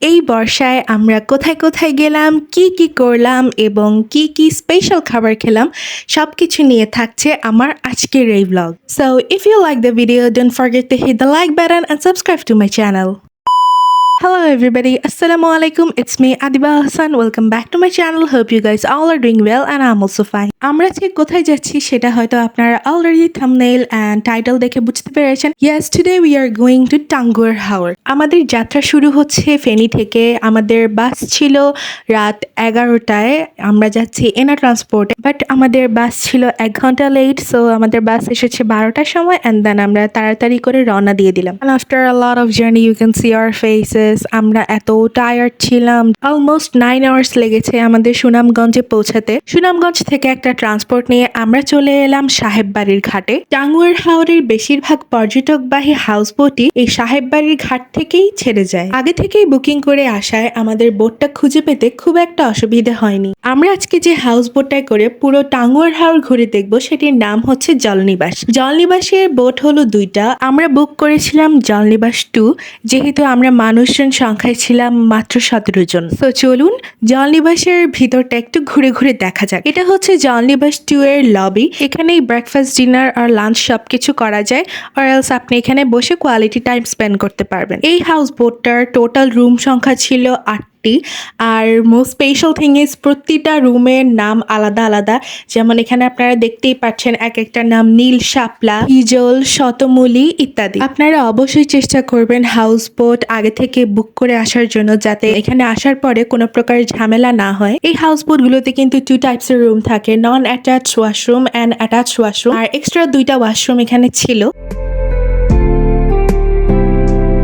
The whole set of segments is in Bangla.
এই বর্ষায় আমরা কোথায় কোথায় গেলাম, কি কি করলাম এবং কি কি স্পেশাল খাবার খেলাম সবকিছু নিয়ে থাকছে আমার আজকের এই blog. So if you like the video, don't forget to hit the like button and subscribe to my channel. Hello everybody, Assalamu alaikum, it's me Adiba Hassan. Welcome back to my channel. Hope you guys all are doing well and I'm also fine. আমরা আজকে কোথায় যাচ্ছি সেটা হয়তো আপনারা অলরেডি থাম্বনেইল এন্ড টাইটেল দেখে বুঝতে পেরেছেন। Yes, today we are going to Tanguar Haor. আমাদের যাত্রা শুরু হচ্ছে ফেনী থেকে। আমাদের বাস ছিল রাত 11টায়। আমরা যাচ্ছি এনা ট্রান্সপোর্টে, বাট আমাদের বাস ছিল 1 ঘন্টা লেট। সো আমাদের বাস এসেছে 12টার সময় এন্ড দেন আমরা তাড়াতাড়ি করে রওনা দিয়ে দিলাম। And after a lot of journey you can see our faces. আমরা এত টায়ার্ড ছিলাম। অলমোস্ট 9 আওয়ার্স লেগেছে আমাদের সুনামগঞ্জে পৌঁছাতে। সুনামগঞ্জ থেকে একটা ট্রান্সপোর্ট নিয়ে আমরা চলে এলাম সাহেববাড়ির ঘাটে। টাঙ্গুয়ার হাওরের বেশিরভাগ পর্যটকবাহী হাউসবোটই এই সাহেববাড়ির ঘাট থেকেই ছেড়ে যায়। আগে থেকেই বুকিং করে আসায় আমাদের বোটটা খুঁজে পেতে খুব একটা অসুবিধা হয়নি। আমরা আজকে যে হাউসবোটটায় করে পুরো টাঙ্গুয়ার হাওর ঘুরে দেখবো সেটির নাম হচ্ছে জলনিবাস। জলনিবাসের বোট হলো 2টা। আমরা বুক করেছিলাম জলনিবাস 2, যেহেতু আমরা মানুষজন সংখ্যায় ছিলাম মাত্র 17 জন। তো চলুন জলনিবাসের ভিতরটা একটু ঘুরে ঘুরে দেখা যাক। এটা হচ্ছে জলনিবাস 2 এর লবি। এখানেই ব্রেকফাস্ট, ডিনার আর লাঞ্চ সবকিছু করা যায়, আর এলস আপনি এখানে বসে কোয়ালিটি টাইম স্পেন্ড করতে পারবেন। এই হাউস বোটটার টোটাল রুম সংখ্যা ছিল 8টি। আর মোস্ট স্পেশাল থিং ইজ প্রতিটা রুমের নাম আলাদা আলাদা। যেমন এখানে আপনারা দেখতেই পাচ্ছেন এক একটা নাম নীল শাপলা, হিজল, শতমূলী ইত্যাদি। আপনারা অবশ্যই চেষ্টা করবেন হাউস বোট আগে থেকে বুক করে আসার জন্য, যাতে এখানে আসার পরে কোনো প্রকার ঝামেলা না হয়। এই হাউস বোট গুলোতে কিন্তু 2 টাইপসের রুম থাকে, non attach washroom and attach washroom, আর এক্সট্রা 2টা ওয়াশরুম এখানে ছিল।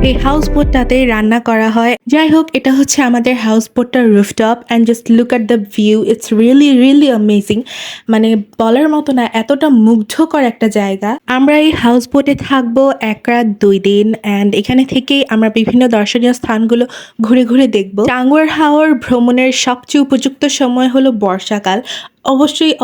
এই হাউস বোটটাতে রান্না করা হয়। যাই হোক, এটা হচ্ছে আমাদের হাউস বোটটার rooftop and just look at the view, it's really amazing. মানে বলার মতো না, এতটা মুগ্ধকর একটা জায়গা। আমরা এই হাউস বোটে থাকবো 1 রাত 2 দিন অ্যান্ড এখানে থেকেই আমরা বিভিন্ন দর্শনীয় স্থানগুলো ঘুরে ঘুরে দেখবো। টাঙ্গুয়ার হাওর ভ্রমণের সবচেয়ে উপযুক্ত সময় হলো বর্ষাকাল।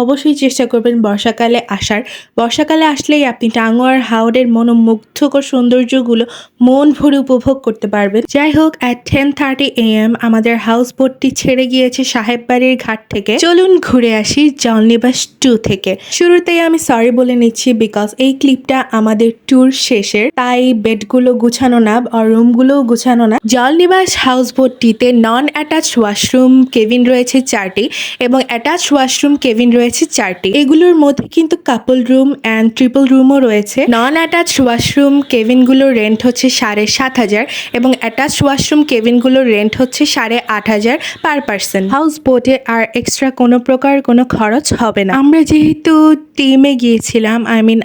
অবশ্যই চেষ্টা করবেন বর্ষাকালে আসার। বর্ষাকালে আসলেই আপনি টাঙ্গুয়ার হাওরের মনোমুগ্ধকর সৌন্দর্যগুলো মন ভরে উপভোগ করতে পারবেন। যাই হোক, at 10:30 AM আমাদের হাউস বোটটি ছেড়ে গিয়েছে সাহেববাড়ির ঘাট থেকে। চলুন ঘুরে আসি জলনিবাস 2 থেকে। শুরুতেই আমি সরি বলে নিচ্ছি, বিকজ এই ক্লিপটা আমাদের ট্যুর শেষের, তাই বেডগুলো গুছানো না আর রুমগুলোও গুছানো না। জলনিবাস হাউস বোটটিতে নন অ্যাটাচ ওয়াশরুম কেবিন রয়েছে 4টি এবং অ্যাটাচ ওয়াশরুম কেবিন রয়েছে 4টি। এগুলোর মধ্যে কিন্তু কাপল রুম অ্যান্ড ট্রিপল রুমও রয়েছে। নন অ্যাটাচ ওয়াশরুম কেবিনগুলোর রেন্ট হচ্ছে 7,500 এবং অ্যাটাচ ওয়াশরুম কেবিনগুলোর রেন্ট হচ্ছে 8,500 পার পার্সন। হাউস বোটে আর এক্সট্রা কোনো প্রকার কোনো খরচ হবে না। আমরা যেহেতু টিমে গিয়েছিলাম,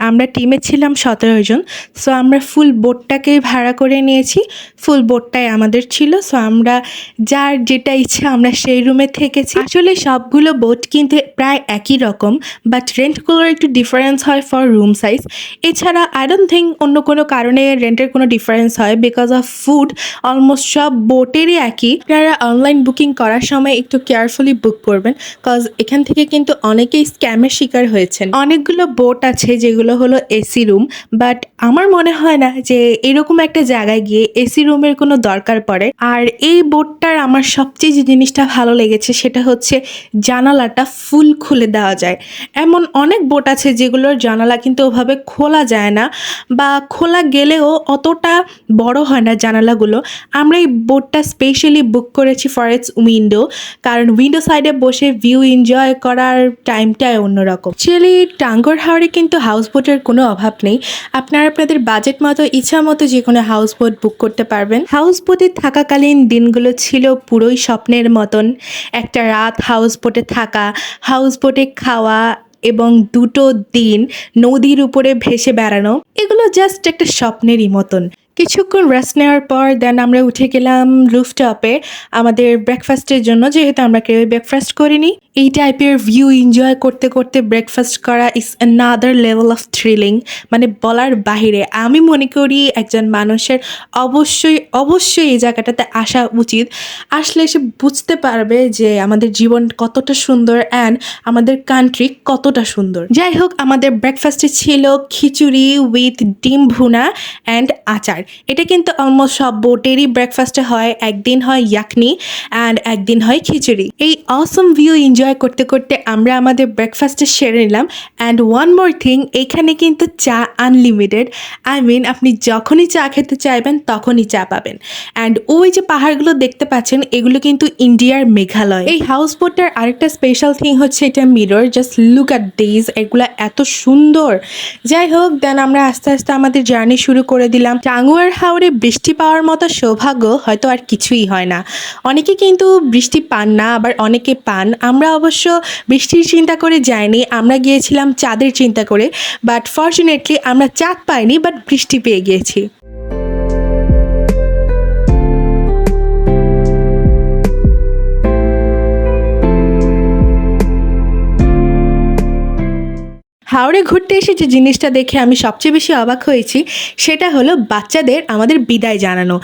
আমরা টিমে ছিলাম 17 জন, সো আমরা ফুল বোটটাকেই ভাড়া করে নিয়েছি। ফুল বোটটাই আমাদের ছিল। সো আমরা যার যেটা ইচ্ছা আমরা সেই রুমে থেকেছি। আসলে সবগুলো বোট কিন্তু প্রায় একই রকম, বাট রেন্টগুলোর একটু ডিফারেন্স হয় ফর রুম সাইজ। এছাড়া আই ডোন্ট থিঙ্ক অন্য কোনো কারণে রেন্টের কোনো ডিফারেন্স হয়, বিকজ অফ ফুড অলমোস্ট সব বোটেরই একই। আপনারা অনলাইন বুকিং করার সময় একটু কেয়ারফুলি বুক করবেন, কজ এখান থেকে কিন্তু অনেকেই স্ক্যামের শিকার হয়েছেন। অনেকগুলো বোট আছে যেগুলো হলো এসি রুম, বাট আমার মনে হয় না যে এরকম একটা জায়গায় গিয়ে এসি রুমের কোনো দরকার পড়ে। আর এই বোটটার আমার সবচেয়ে যে জিনিসটা ভালো লেগেছে সেটা হচ্ছে জানালাটা ফুল খুলে দেওয়া যায়। এমন অনেক বোট আছে যেগুলোর জানালা কিন্তু ওভাবে খোলা যায় না, বা খোলা গেলেও অতটা বড় হয় না জানালাগুলো। আমরা এই বোটটা স্পেশালি বুক করেছি ফর ইটস উইন্ডো, কারণ উইন্ডো সাইডে বসে ভিউ এনজয় করার টাইমটাই অন্যরকম। অ্যাকচুয়ালি টাঙ্গুয়ার হাওরে কিন্তু হাউস বোটের কোনো অভাব নেই। আপনারা আপনাদের বাজেট মতো ইচ্ছা মতো যে কোনো হাউস বোট বুক করতে পারবেন। হাউস বোটে থাকাকালীন দিনগুলো ছিল পুরোই স্বপ্নের মতন। একটা রাত হাউস বোটে থাকা, হাউস বোটে খাওয়া এবং 2টো দিন নদীর উপরে ভেসে বেড়ানো, এগুলো জাস্ট একটা স্বপ্নেরই মতন। কিছুক্ষণ রেস্ট নেওয়ার পর দেন আমরা উঠে গেলাম রুফটপে আমাদের ব্রেকফাস্টের জন্য, যেহেতু আমরা কেউ ব্রেকফাস্ট করিনি। এই টাইপের ভিউ এনজয় করতে করতে ব্রেকফাস্ট করা is another level of thrilling, মানে বলার বাহিরে। আমি মনে করি একজন মানুষের অবশ্যই এই জায়গাটাতে আসা উচিত। আসলে সে বুঝতে পারবে যে আমাদের জীবন কতটা সুন্দর অ্যান্ড আমাদের কান্ট্রি কতটা সুন্দর। যাই হোক, আমাদের ব্রেকফাস্টে ছিল খিচুড়ি উইথ ডিম ভুনা অ্যান্ড আচার। এটা কিন্তু অলমোস্ট সব বোটেরই ব্রেকফাস্টে হয়। একদিন হয় ইয়াকনি অ্যান্ড একদিন হয় খিচুড়ি। এই অসম ভিউ এনজয় করতে করতে আমরা আমাদের ব্রেকফাস্টে সেরে নিলাম। অ্যান্ড ওয়ান মোর থিং, এখানে কিন্তু চা আনলিমিটেড। আই মিন আপনি যখনই চা খেতে চাইবেন তখনই চা পাবেন। অ্যান্ড ওই যে পাহাড়গুলো দেখতে পাচ্ছেন, এগুলো কিন্তু ইন্ডিয়ার মেঘালয়। এই হাউস বোটটার আরেকটা স্পেশাল থিং হচ্ছে এটা mirror. Just look at this, এগুলো এত সুন্দর। যাই হোক, দেন আমরা আস্তে আস্তে আমাদের জার্নি শুরু করে দিলাম। টাঙ্গুয়ার হাওরে বৃষ্টি পাওয়ার মতো সৌভাগ্য হয়তো আর কিছুই হয় না। অনেকে কিন্তু বৃষ্টি পান না, আবার অনেকে পান। আমরা অবশ্য বৃষ্টির চিন্তা করে যাইনি, আমরা গিয়েছিলাম চাঁদের চিন্তা করে। বাট ফর্চুনেটলি আমরা চাঁদ পাইনি, বাট বৃষ্টি পেয়ে গিয়েছি। হাওড়ে ঘুরতে এসে যে জিনিসটা দেখে আমি সবচেয়ে বেশি অবাক হয়েছি সেটা হলো বাচ্চাদের আমাদের বিদায় জানানো।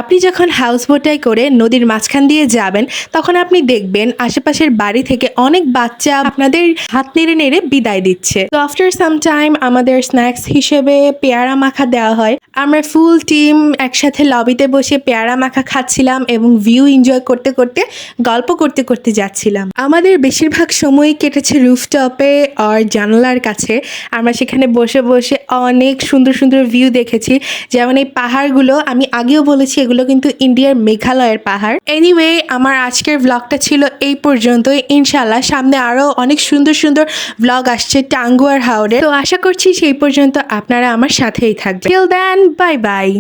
আপনি যখন হাউস বোটাই করে নদীর মাঝখান দিয়ে যাবেন, তখন আপনি দেখবেন আশেপাশের বাড়ি থেকে অনেক বাচ্চা আপনাদের হাত নেড়ে নেড়ে বিদায় দিচ্ছে। তো আফটার সাম টাইম আমাদের স্ন্যাক্স হিসেবে পেয়ারা মাখা দেওয়া হয়। আমরা ফুল টিম একসাথে লবিতে বসে পেয়ারা মাখা খাচ্ছিলাম এবং ভিউ এনজয় করতে করতে গল্প করতে করতে যাচ্ছিলাম। আমাদের বেশিরভাগ সময় কেটেছে রুফটপে আর জানালার কাছে। আমরা সেখানে বসে বসে অনেক সুন্দর সুন্দর ভিউ দেখেছি। যেমন এই পাহাড়গুলো, আমি আগেও বলেছি এগুলো কিন্তু ইন্ডিয়ার মেঘালয়ের পাহাড়। এনিওয়ে, আমার আজকের ব্লগটা ছিল এই পর্যন্তই। ইনশাল্লাহ সামনে আরও অনেক সুন্দর সুন্দর ব্লগ আসছে টাঙ্গুয়ার হাওরে। তো আশা করছি সেই পর্যন্ত আপনারা আমার সাথেই থাকবেন। Till then, bye by.